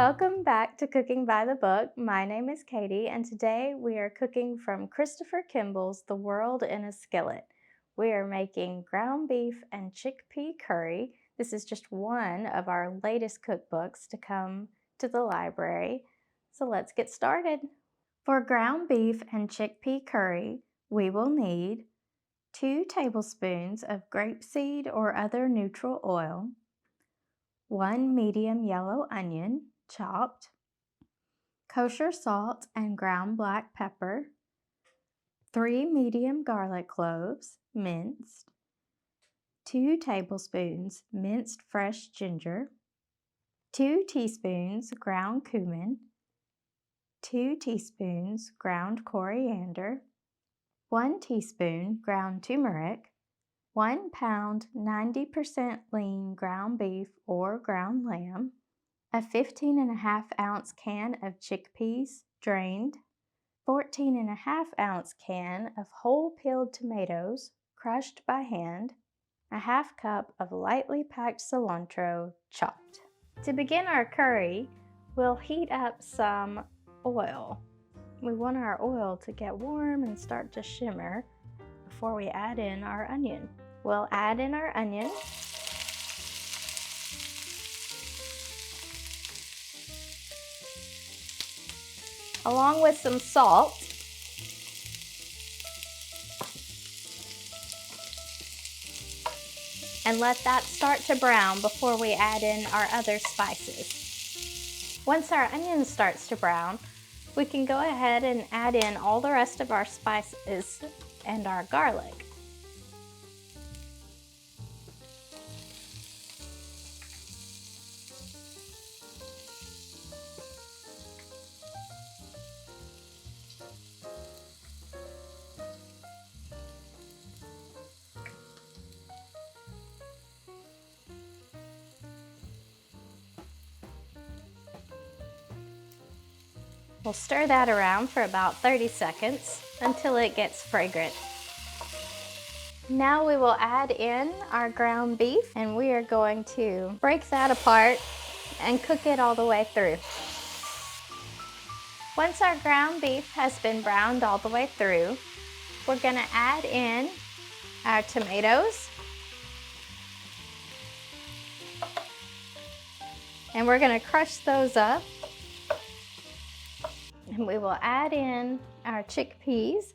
Welcome back to Cooking by the Book. My name is Katie, and today we are cooking from Christopher Kimball's The World in a Skillet. We are making ground beef and chickpea curry. This is just one of our latest cookbooks to come to the library. So let's get started. For ground beef and chickpea curry, we will need 2 tablespoons of grapeseed or other neutral oil, 1 medium yellow onion, chopped, kosher salt and ground black pepper, 3 medium garlic cloves, minced, 2 tablespoons minced fresh ginger, 2 teaspoons ground cumin, 2 teaspoons ground coriander, 1 teaspoon ground turmeric, 1 pound 90% lean ground beef or ground lamb, a 15.5-ounce can of chickpeas, drained, 14.5-ounce can of whole peeled tomatoes, crushed by hand, a half cup of lightly packed cilantro, chopped. To begin our curry, we'll heat up some oil. We want our oil to get warm and start to shimmer before we add in our onion. We'll add in our onion. Along with some salt. And let that start to brown before we add in our other spices. Once our onion starts to brown, we can go ahead and add in all the rest of our spices and our garlic. We'll stir that around for about 30 seconds until it gets fragrant. Now we will add in our ground beef, and we are going to break that apart and cook it all the way through. Once our ground beef has been browned all the way through, we're going to add in our tomatoes. And we're going to crush those up. And we will add in our chickpeas.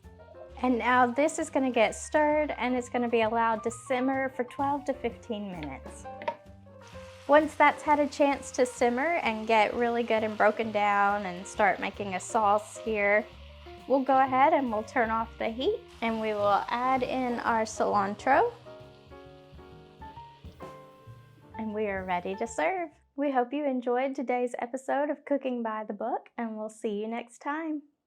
And now this is going to get stirred, and it's going to be allowed to simmer for 12 to 15 minutes. Once that's had a chance to simmer and get really good and broken down and start making a sauce here, we'll go ahead and we'll turn off the heat, and we will add in our cilantro. And we are ready to serve. We hope you enjoyed today's episode of Cooking by the Book, and we'll see you next time.